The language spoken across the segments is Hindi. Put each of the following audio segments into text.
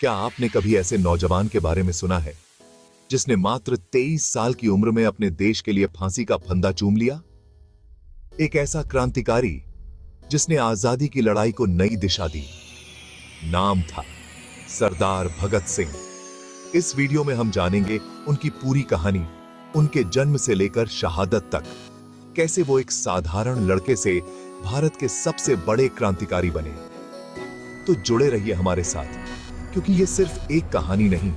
क्या आपने कभी ऐसे नौजवान के बारे में सुना है जिसने मात्र 23 साल की उम्र में अपने देश के लिए फांसी का फंदा चूम लिया? एक ऐसा क्रांतिकारी जिसने आजादी की लड़ाई को नई दिशा दी। नाम था सरदार भगत सिंह। इस वीडियो में हम जानेंगे उनकी पूरी कहानी, उनके जन्म से लेकर शहादत तक, कैसे वो एक साधारण लड़के से भारत के सबसे बड़े क्रांतिकारी बने। तो जुड़े रहिए हमारे साथ, क्योंकि ये सिर्फ एक कहानी नहीं,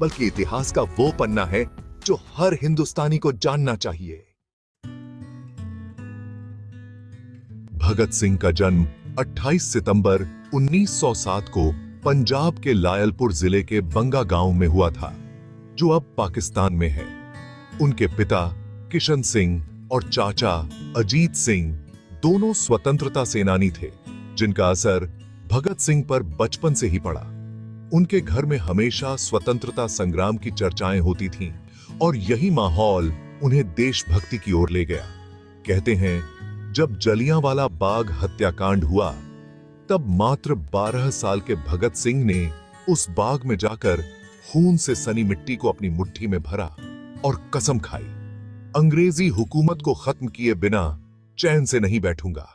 बल्कि इतिहास का वो पन्ना है जो हर हिंदुस्तानी को जानना चाहिए। भगत सिंह का जन्म 28 सितंबर 1907 को पंजाब के लायलपुर जिले के बंगा गांव में हुआ था, जो अब पाकिस्तान में है। उनके पिता किशन सिंह और चाचा अजीत सिंह दोनों स्वतंत्रता सेनानी थे, जिनका असर भगत सिंह पर बचपन से ही पड़ा। उनके घर में हमेशा स्वतंत्रता संग्राम की चर्चाएं होती थीं, और यही माहौल उन्हें देशभक्ति की ओर ले गया। कहते हैं, जब जलियांवाला बाग हत्याकांड हुआ, तब मात्र 12 साल के भगत सिंह ने उस बाग में जाकर खून से सनी मिट्टी को अपनी मुट्ठी में भरा और कसम खाई, अंग्रेजी हुकूमत को खत्म किए बिना चैन से नहीं बैठूंगा।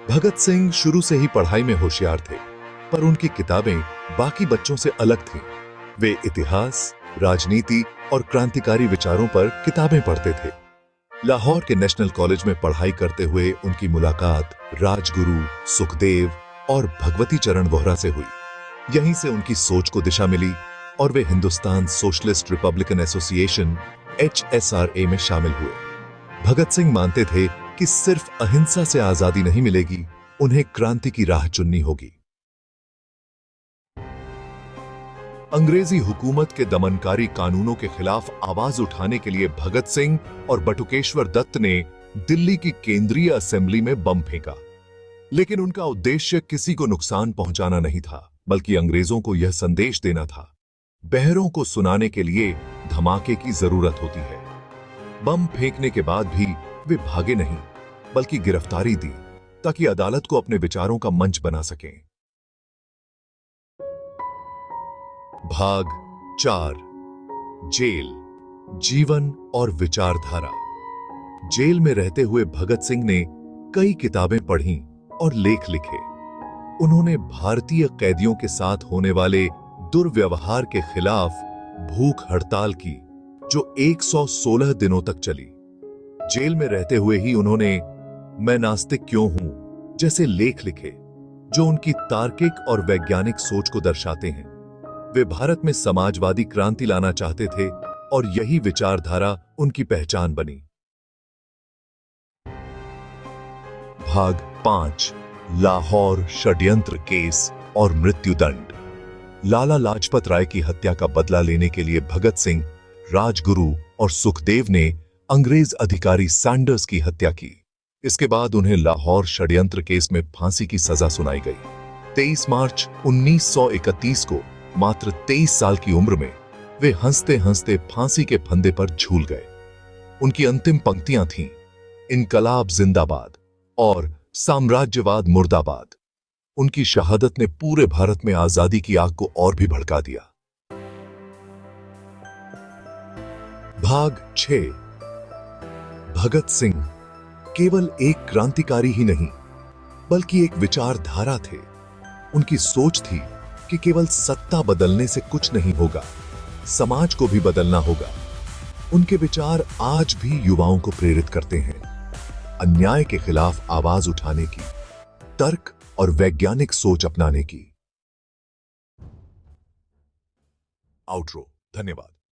भगत सिंह शुरू से ही पढ़ाई में होशियार थे, पर उनकी किताबें बाकी बच्चों से अलग थीं। वे इतिहास, राजनीति और क्रांतिकारी विचारों पर किताबें पढ़ते थे। लाहौर के नेशनल कॉलेज में पढ़ाई करते हुए उनकी मुलाकात राजगुरु, सुखदेव और भगवती चरण वोहरा से हुई। यहीं से उनकी सोच को दिशा मिली और वे Hindustan socialist republican association HSRA में शामिल हुए। भगत सिंह मानते थे कि सिर्फ अहिंसा से आजादी नहीं मिलेगी, उन्हें क्रांति की राह चुननी होगी। अंग्रेजी हुकूमत के दमनकारी कानूनों के खिलाफ आवाज उठाने के लिए भगत सिंह और बटुकेश्वर दत्त ने दिल्ली की केंद्रीय असेंबली में बम फेंका। लेकिन उनका उद्देश्य किसी को नुकसान पहुंचाना नहीं था, बल्कि अंग्रेजों को यह संदेश देना था, बहरों को सुनाने के लिए धमाके की जरूरत होती है। बम फेंकने के बाद भी वे भागे नहीं, बल्कि गिरफ्तारी दी, ताकि अदालत को अपने विचारों का मंच बना सकें। भाग 4, जेल, जीवन और विचारधारा। जेल में रहते हुए भगत सिंह ने कई किताबें पढ़ीं और लेख लिखे। उन्होंने भारतीय कैदियों के साथ होने वाले दुर्व्यवहार के खिलाफ भूख हड़ताल की, जो 116 दिनों तक चली। जेल में रहते हुए ही उन्होंने मैं नास्तिक क्यों हूं जैसे लेख लिखे, जो उनकी तार्किक और वैज्ञानिक सोच को दर्शाते हैं। वे भारत में समाजवादी क्रांति लाना चाहते थे, और यही विचारधारा उनकी पहचान बनी। भाग 5, लाहौर षड्यंत्र केस और मृत्युदंड। लाला लाजपत राय की हत्या का बदला लेने के लिए भगत सिंह, राजगुरु और सुखदेव ने अंग्रेज अधिकारी सैंडर्स की हत्या की। इसके बाद उन्हें लाहौर षड्यंत्र केस में फांसी की सजा सुनाई गई। 23 मार्च 1931 को मात्र 23 साल की उम्र में वे हंसते हंसते फांसी के फंदे पर झूल गए। उनकी अंतिम पंक्तियां थीं, इनकलाब जिंदाबाद और साम्राज्यवाद मुर्दाबाद। उनकी शहादत ने पूरे भारत में आजादी की आग को और भी भड़का दिया। भाग 6, भगत सिंह केवल एक क्रांतिकारी ही नहीं, बल्कि एक विचारधारा थे। उनकी सोच थी कि केवल सत्ता बदलने से कुछ नहीं होगा, समाज को भी बदलना होगा। उनके विचार आज भी युवाओं को प्रेरित करते हैं, अन्याय के खिलाफ आवाज उठाने की, तर्क और वैज्ञानिक सोच अपनाने की। आउटरो। धन्यवाद।